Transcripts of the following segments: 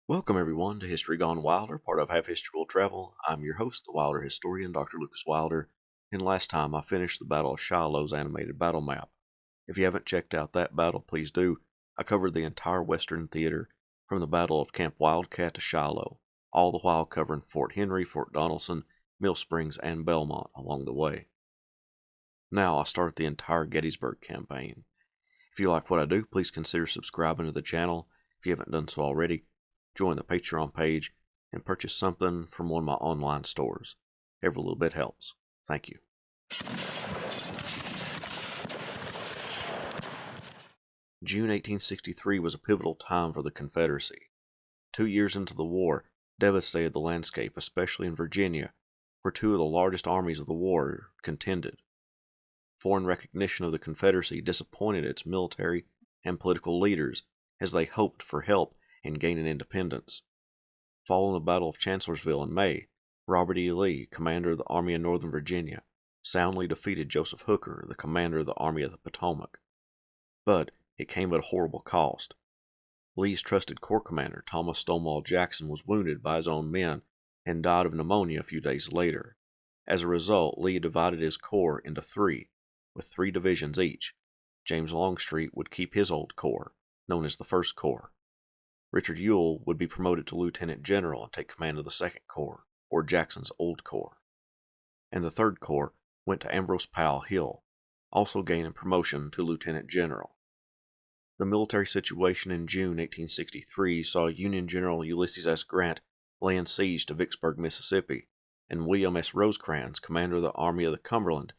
Welcome everyone to History Gone Wilder, part of Half History Will Travel. I'm your host, the Wilder historian, Dr. Lucas Wilder, and last time I finished the Battle of Shiloh's animated battle map. If you haven't checked out that battle, please do. I covered the entire Western Theater from the Battle of Camp Wildcat to Shiloh, all the while covering Fort Henry, Fort Donelson, Mill Springs, and Belmont along the way. Now I start the entire Gettysburg campaign. If you like what I do, please consider subscribing to the channel. If you haven't done so already, join the Patreon page and purchase something from one of my online stores. Every little bit helps. Thank you. June 1863 was a pivotal time for the Confederacy. 2 years into the war devastated the landscape, especially in Virginia, where two of the largest armies of the war contended. Foreign recognition of the Confederacy disappointed its military and political leaders as they hoped for help in gaining independence. Following the Battle of Chancellorsville in May, Robert E. Lee, commander of the Army of Northern Virginia, soundly defeated Joseph Hooker, the commander of the Army of the Potomac. But it came at a horrible cost. Lee's trusted corps commander, Thomas Stonewall Jackson, was wounded by his own men and died of pneumonia a few days later. As a result, Lee divided his corps into three, with 3 divisions each. James Longstreet would keep his old corps, known as the First Corps. Richard Ewell would be promoted to lieutenant general and take command of the Second Corps, or Jackson's old corps. And the Third Corps went to Ambrose Powell Hill, also gaining promotion to lieutenant general. The military situation in June 1863 saw Union General Ulysses S. Grant laying siege to Vicksburg, Mississippi, and William S. Rosecrans, commander of the Army of the Cumberland,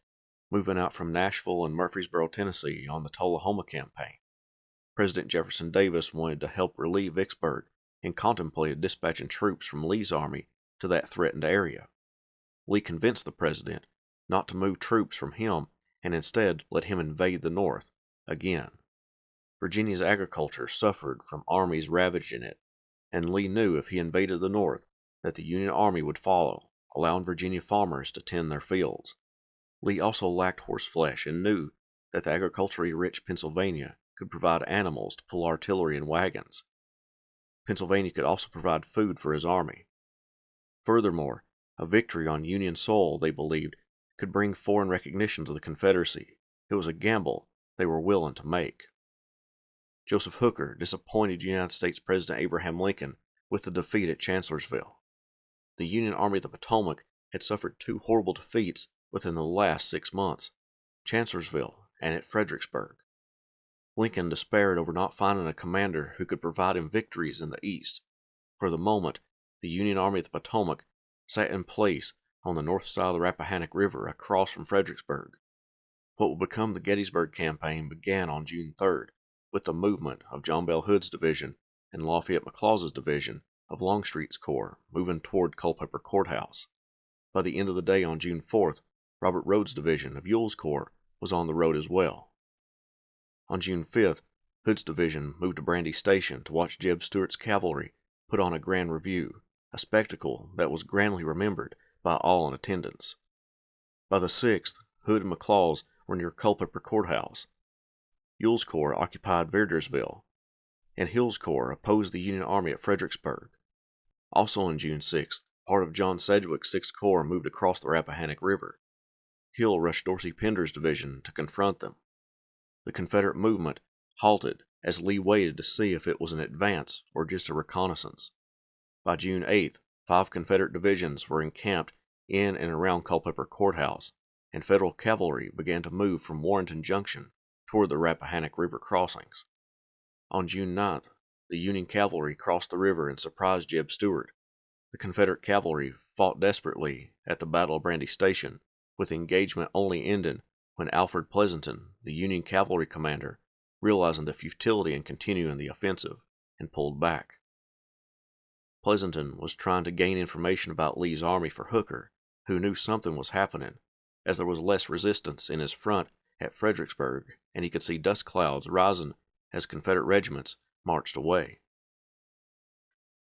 moving out from Nashville and Murfreesboro, Tennessee, on the Tullahoma campaign. President Jefferson Davis wanted to help relieve Vicksburg and contemplated dispatching troops from Lee's army to that threatened area. Lee convinced the president not to move troops from him and instead let him invade the North again. Virginia's agriculture suffered from armies ravaging it, and Lee knew if he invaded the North that the Union Army would follow, allowing Virginia farmers to tend their fields. Lee also lacked horse flesh and knew that the agriculturally rich Pennsylvania could provide animals to pull artillery and wagons. Pennsylvania could also provide food for his army. Furthermore, a victory on Union soil, they believed, could bring foreign recognition to the Confederacy. It was a gamble they were willing to make. Joseph Hooker disappointed United States President Abraham Lincoln with the defeat at Chancellorsville. The Union Army of the Potomac had suffered 2 horrible defeats within the last 6 months, Chancellorsville and at Fredericksburg. Lincoln despaired over not finding a commander who could provide him victories in the East. For the moment, the Union Army of the Potomac sat in place on the north side of the Rappahannock River across from Fredericksburg. What would become the Gettysburg Campaign began on June 3rd with the movement of John Bell Hood's division and Lafayette McLaws's division of Longstreet's corps moving toward Culpeper Courthouse. By the end of the day on June 4th, Robert Rodes's division of Ewell's corps was on the road as well. On June 5th, Hood's division moved to Brandy Station to watch Jeb Stuart's cavalry put on a grand review, a spectacle that was grandly remembered by all in attendance. By the 6th, Hood and McLaws were near Culpeper Courthouse. Ewell's corps occupied Verdiersville, and Hill's corps opposed the Union Army at Fredericksburg. Also on June 6th, part of John Sedgwick's 6th Corps moved across the Rappahannock River. Hill rushed Dorsey Pender's division to confront them. The Confederate movement halted as Lee waited to see if it was an advance or just a reconnaissance. By June 8th, 5 Confederate divisions were encamped in and around Culpeper Courthouse, and Federal cavalry began to move from Warrenton Junction toward the Rappahannock River crossings. On June 9th, the Union cavalry crossed the river and surprised Jeb Stuart. The Confederate cavalry fought desperately at the Battle of Brandy Station, with the engagement only ending when Alfred Pleasonton, the Union cavalry commander, realizing the futility in continuing the offensive, and pulled back. Pleasonton was trying to gain information about Lee's army for Hooker, who knew something was happening, as there was less resistance in his front at Fredericksburg, and he could see dust clouds rising as Confederate regiments marched away.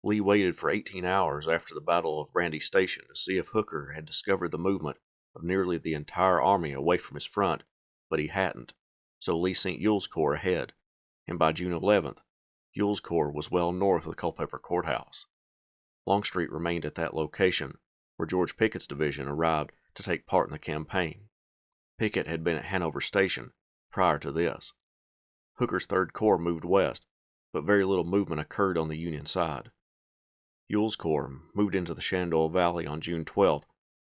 Lee waited for 18 hours after the Battle of Brandy Station to see if Hooker had discovered the movement of nearly the entire army away from his front, but he hadn't, so Lee sent Ewell's corps ahead, and by June 11th, Ewell's corps was well north of the Culpeper Courthouse. Longstreet remained at that location, where George Pickett's division arrived to take part in the campaign. Pickett had been at Hanover Station prior to this. Hooker's 3rd Corps moved west, but very little movement occurred on the Union side. Ewell's corps moved into the Shenandoah Valley on June 12th,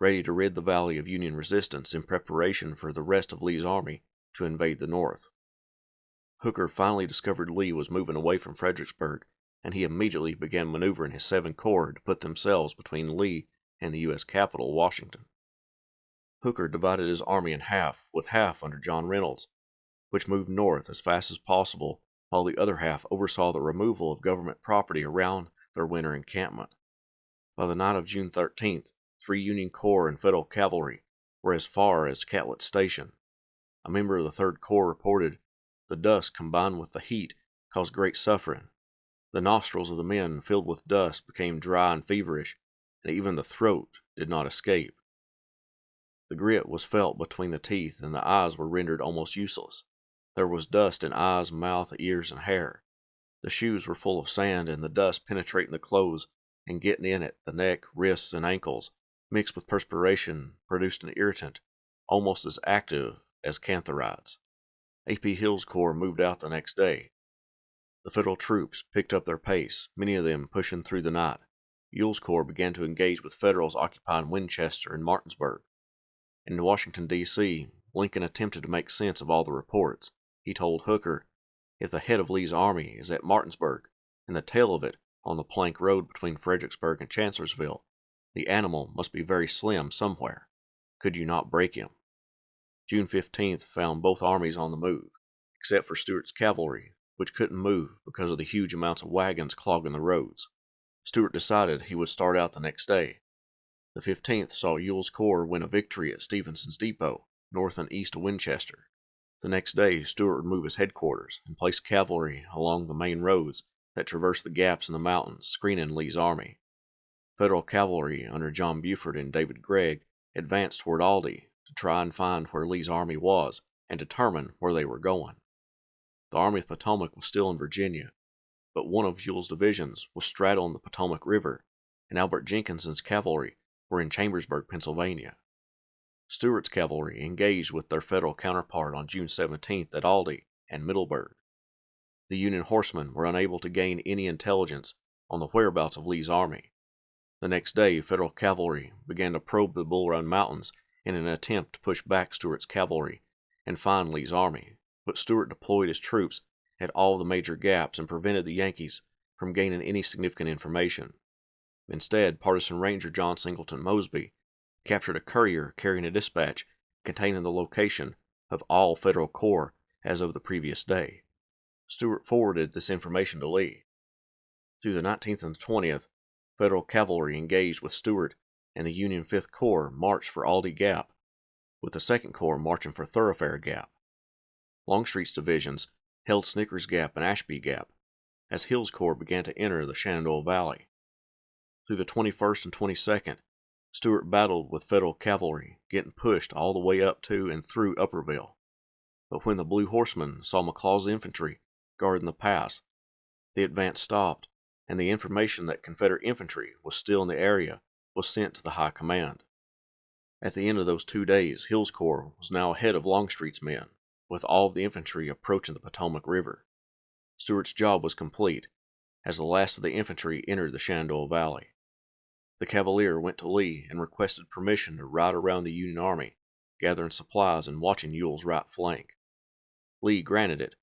ready to rid the valley of Union resistance in preparation for the rest of Lee's army to invade the north. Hooker finally discovered Lee was moving away from Fredericksburg, and he immediately began maneuvering his 7 Corps to put themselves between Lee and the U.S. capital, Washington. Hooker divided his army in half, with half under John Reynolds, which moved north as fast as possible, while the other half oversaw the removal of government property around their winter encampment. By the night of June 13th, 3 Union Corps and Federal cavalry were as far as Catlett's Station. A member of the 3rd Corps reported, "The dust combined with the heat caused great suffering. The nostrils of the men filled with dust became dry and feverish, and even the throat did not escape. The grit was felt between the teeth, and the eyes were rendered almost useless. There was dust in eyes, mouth, ears, and hair. The shoes were full of sand, and the dust penetrating the clothes and getting in at the neck, wrists, and ankles, mixed with perspiration, produced an irritant almost as active as cantharides." A.P. Hill's corps moved out the next day. The Federal troops picked up their pace, many of them pushing through the night. Ewell's corps began to engage with Federals occupying Winchester and Martinsburg. In Washington, D.C., Lincoln attempted to make sense of all the reports. He told Hooker, "If the head of Lee's army is at Martinsburg, and the tail of it on the plank road between Fredericksburg and Chancellorsville, the animal must be very slim somewhere. Could you not break him?" June 15th found both armies on the move, except for Stuart's cavalry, which couldn't move because of the huge amounts of wagons clogging the roads. Stuart decided he would start out the next day. The 15th saw Ewell's corps win a victory at Stevenson's Depot, north and east of Winchester. The next day, Stuart would move his headquarters and place cavalry along the main roads that traversed the gaps in the mountains, screening Lee's army. Federal cavalry under John Buford and David Gregg advanced toward Aldie to try and find where Lee's army was and determine where they were going. The Army of the Potomac was still in Virginia, but one of Ewell's divisions was straddling the Potomac River, and Albert Jenkinson's cavalry were in Chambersburg, Pennsylvania. Stuart's cavalry engaged with their Federal counterpart on June 17th at Aldie and Middleburg. The Union horsemen were unable to gain any intelligence on the whereabouts of Lee's army. The next day, Federal cavalry began to probe the Bull Run Mountains in an attempt to push back Stuart's cavalry and find Lee's army, but Stuart deployed his troops at all the major gaps and prevented the Yankees from gaining any significant information. Instead, partisan Ranger John Singleton Mosby captured a courier carrying a dispatch containing the location of all Federal corps as of the previous day. Stuart forwarded this information to Lee. Through the 19th and 20th, Federal cavalry engaged with Stuart, and the Union 5th Corps marched for Aldie Gap, with the 2nd Corps marching for Thoroughfare Gap. Longstreet's divisions held Snicker's Gap and Ashby Gap, as Hill's corps began to enter the Shenandoah Valley. Through the 21st and 22nd, Stuart battled with Federal cavalry, getting pushed all the way up to and through Upperville. But when the Blue Horsemen saw McLaw's infantry guarding the pass, the advance stopped, and the information that Confederate infantry was still in the area was sent to the high command. At the end of those 2 days, Hill's corps was now ahead of Longstreet's men, with all of the infantry approaching the Potomac River. Stuart's job was complete, as the last of the infantry entered the Shenandoah Valley. The Cavalier went to Lee and requested permission to ride around the Union Army, gathering supplies and watching Ewell's right flank. Lee granted it,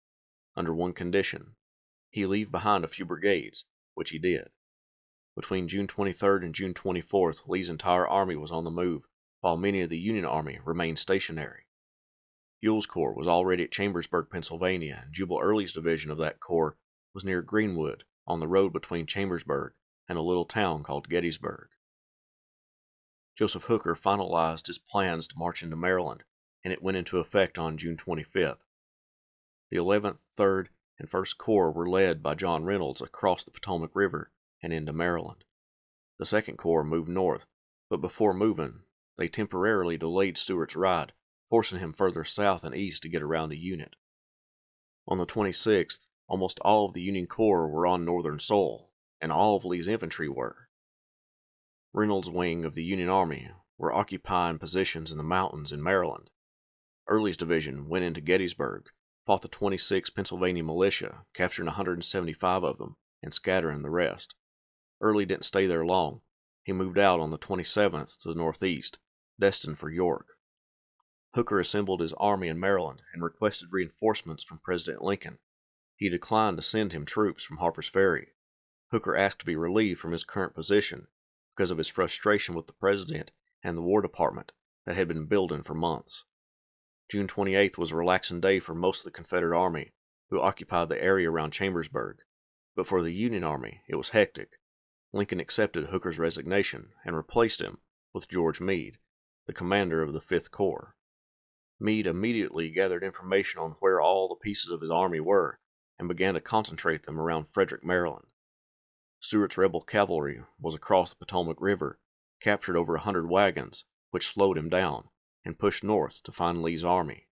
under one condition: he leave behind a few brigades, which he did. Between June 23rd and June 24th, Lee's entire army was on the move, while many of the Union Army remained stationary. Ewell's corps was already at Chambersburg, Pennsylvania, and Jubal Early's division of that corps was near Greenwood, on the road between Chambersburg and a little town called Gettysburg. Joseph Hooker finalized his plans to march into Maryland, and it went into effect on June 25th. The 11th, 3rd, and 1st Corps were led by John Reynolds across the Potomac River and into Maryland. The 2nd Corps moved north, but before moving, they temporarily delayed Stuart's ride, forcing him further south and east to get around the unit. On the 26th, Almost all of the Union Corps were on Northern soil, and all of Lee's infantry were. Reynolds' wing of the Union Army were occupying positions in the mountains in Maryland. Early's division went into Gettysburg, fought the 26th Pennsylvania Militia, capturing 175 of them, and scattering the rest. Early didn't stay there long. He moved out on the 27th to the northeast, destined for York. Hooker assembled his army in Maryland and requested reinforcements from President Lincoln. He declined to send him troops from Harper's Ferry. Hooker asked to be relieved from his current position because of his frustration with the President and the War Department that had been building for months. June 28th was a relaxing day for most of the Confederate Army, who occupied the area around Chambersburg, but for the Union Army it was hectic. Lincoln accepted Hooker's resignation and replaced him with George Meade, the commander of the 5th Corps. Meade immediately gathered information on where all the pieces of his army were and began to concentrate them around Frederick, Maryland. Stuart's rebel cavalry was across the Potomac River, captured over 100 wagons, which slowed him down, and pushed north to find Lee's army.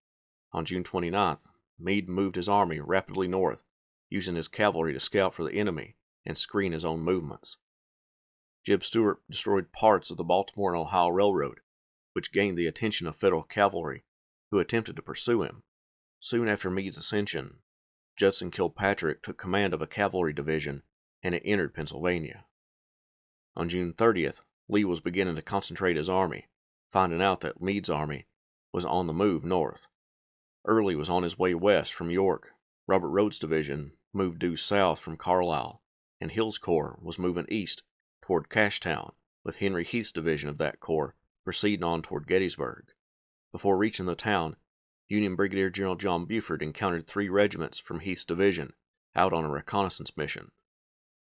On June 29th, Meade moved his army rapidly north, using his cavalry to scout for the enemy and screen his own movements. Jeb Stuart destroyed parts of the Baltimore and Ohio Railroad, which gained the attention of Federal cavalry, who attempted to pursue him. Soon after Meade's ascension, Judson Kilpatrick took command of a cavalry division, and it entered Pennsylvania. On June 30th, Lee was beginning to concentrate his army, finding out that Meade's army was on the move north. Early was on his way west from York. Robert Rhodes's division moved due south from Carlisle, and Hill's corps was moving east toward Cashtown, with Henry Heath's division of that corps proceeding on toward Gettysburg. Before reaching the town, Union Brigadier General John Buford encountered 3 regiments from Heath's division out on a reconnaissance mission.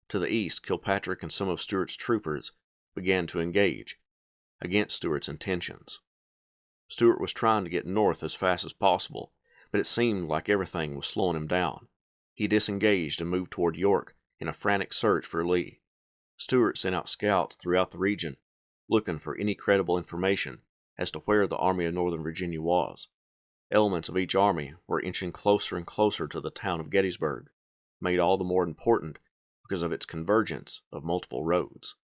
To the east, Kilpatrick and some of Stuart's troopers began to engage against Stuart's intentions. Stuart was trying to get north as fast as possible, but it seemed like everything was slowing him down. He disengaged and moved toward York in a frantic search for Lee. Stuart sent out scouts throughout the region, looking for any credible information as to where the Army of Northern Virginia was. Elements of each army were inching closer and closer to the town of Gettysburg, made all the more important because of its convergence of multiple roads.